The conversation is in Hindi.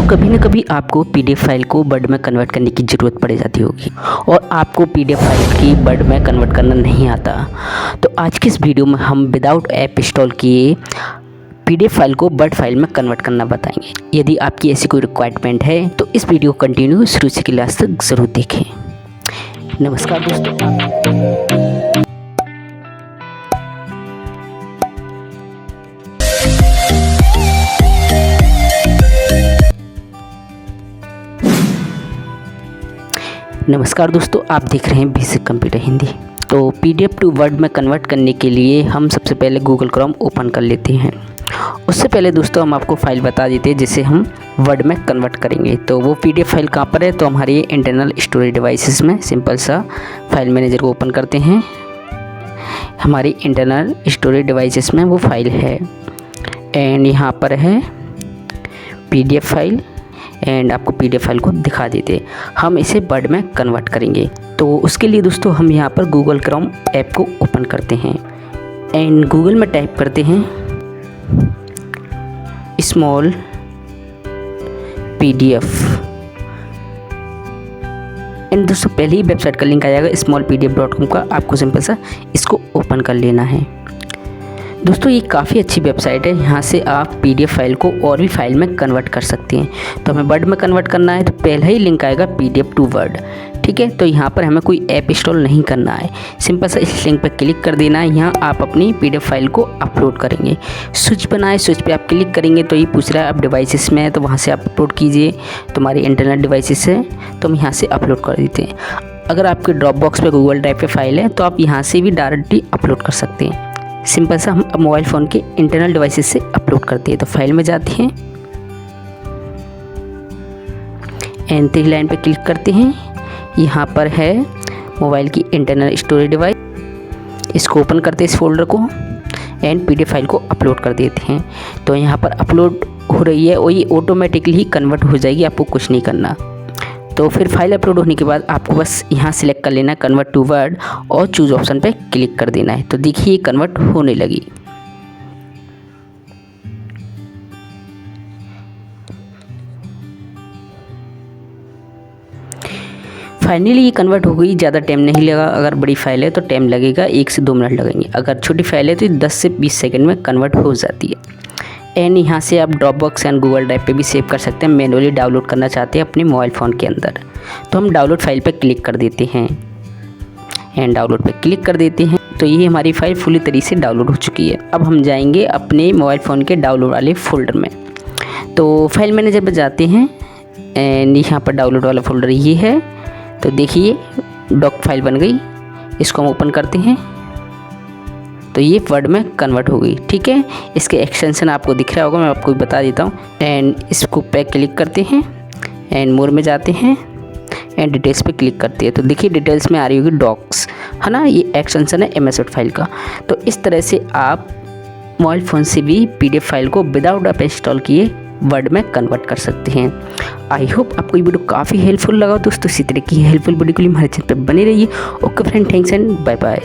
दोस्तों कभी ना कभी आपको पीडीएफ फाइल को वर्ड में कन्वर्ट करने की ज़रूरत पड़ जाती होगी और आपको पीडीएफ फाइल की वर्ड में कन्वर्ट करना नहीं आता। तो आज की इस वीडियो में हम विदाउट ऐप इंस्टॉल किए पीडीएफ फाइल को वर्ड फाइल में कन्वर्ट करना बताएंगे। यदि आपकी ऐसी कोई रिक्वायरमेंट है तो इस वीडियो को कंटिन्यू शुरू से लास्ट तक ज़रूर देखें। नमस्कार दोस्तों, आप देख रहे हैं बेसिक कंप्यूटर हिंदी। तो पीडीएफ टू वर्ड में कन्वर्ट करने के लिए हम सबसे पहले गूगल क्रोम ओपन कर लेते हैं। उससे पहले दोस्तों हम आपको फ़ाइल बता देते हैं जिसे हम वर्ड में कन्वर्ट करेंगे। तो वो पीडीएफ फाइल कहाँ पर है, तो हमारे इंटरनल स्टोरेज डिवाइसेस में सिंपल सा फाइल मैनेजर को ओपन करते हैं। हमारी इंटरनल स्टोरेज डिवाइसेस में वो फाइल है एंड यहाँ पर है पीडीएफ फाइल एंड आपको पीडीएफ फाइल को दिखा देते हम इसे वर्ड में कन्वर्ट करेंगे। तो उसके लिए दोस्तों हम यहाँ पर गूगल क्रोम ऐप को ओपन करते हैं एंड गूगल में टाइप करते हैं स्मॉल पीडीएफ एंड दोस्तों पहले ही वेबसाइट का लिंक आ जाएगा smallpdf.com का। आपको सिंपल सा इसको ओपन कर लेना है। दोस्तों ये काफ़ी अच्छी वेबसाइट है, यहाँ से आप पीडीएफ फाइल को और भी फाइल में कन्वर्ट कर सकते हैं। तो हमें वर्ड में कन्वर्ट करना है तो पहला ही लिंक आएगा पीडीएफ टू वर्ड, ठीक है। तो यहाँ पर हमें कोई ऐप इंस्टॉल नहीं करना है, सिंपल सा इस लिंक पर क्लिक कर देना है। यहाँ आप अपनी पीडीएफ फाइल को अपलोड करेंगे। स्विच बनाए, स्विच पे आप क्लिक करेंगे तो ये पूछ रहा है आप डिवाइसेस में है तो वहाँ से आप अपलोड कीजिए। तुम्हारी इंटरनेट डिवाइसेस है तो हम यहाँ से अपलोड कर देते हैं। अगर आपके ड्रॉप बॉक्स पे गूगल ड्राइव पे फाइल है तो आप यहाँ से भी डायरेक्टली अपलोड कर सकते हैं। सिंपल सा हम अब मोबाइल फ़ोन के इंटरनल डिवाइसेस से अपलोड करते हैं। तो फाइल में जाते हैं एंड 3 लाइन पे क्लिक करते हैं। यहाँ पर है मोबाइल की इंटरनल स्टोरेज डिवाइस, इसको ओपन करते हैं इस फोल्डर को एंड पीडीएफ फाइल को अपलोड कर देते हैं। तो यहाँ पर अपलोड हो रही है और ये ऑटोमेटिकली ही कन्वर्ट हो जाएगी, आपको कुछ नहीं करना। तो फिर फाइल अपलोड होने के बाद आपको बस यहाँ सिलेक्ट कर लेना कन्वर्ट टू वर्ड और चूज़ ऑप्शन पे क्लिक कर देना है। तो देखिए कन्वर्ट होने लगी। फाइनली ये कन्वर्ट हो गई। ज़्यादा टाइम नहीं लगा, अगर बड़ी फाइल है तो टाइम लगेगा 1 से 2 मिनट लगेंगे। अगर छोटी फाइल है तो 10 से 20 सेकंड में कन्वर्ट हो जाती है। एंड यहाँ से आप drop box and Google drive पे भी सेव कर सकते हैं। मैनुअली डाउनलोड करना चाहते हैं अपने मोबाइल फ़ोन के अंदर तो हम डाउनलोड फाइल पे क्लिक कर देते हैं एंड डाउनलोड पे क्लिक कर देते हैं। तो ये हमारी फ़ाइल फुली तरीके से डाउनलोड हो चुकी है। अब हम जाएंगे अपने मोबाइल फ़ोन के डाउनलोड वाले फ़ोल्डर में। तो फाइल मैनेजर पर जाते हैं एंड यहाँ पर डाउनलोड वाला फ़ोल्डर ये है। तो देखिए डॉक फाइल बन गई, इसको हम ओपन करते हैं तो ये वर्ड में कन्वर्ट हो गई, ठीक है। इसके एक्सटेंशन आपको दिख रहा होगा, मैं आपको बता देता हूँ। एंड इसको पे क्लिक करते हैं एंड मोर में जाते हैं एंड डिटेल्स पे क्लिक करते हैं। तो देखिए डिटेल्स में आ रही होगी डॉक्स, है ना, ये एक्सटेंशन है MS वर्ड फाइल का। तो इस तरह से आप मोबाइल फ़ोन से भी पीडीएफ फाइल को विदाउट ऐप इंस्टॉल किए वर्ड में कन्वर्ट कर सकते हैं। आई होप आपको ये वीडियो काफ़ी हेल्पफुल लगा दोस्तों। इसी तरह की हेल्पफुल वीडियो के लिए हमारे चैनल पर बने रहिए। Okay friend, thanks and bye bye.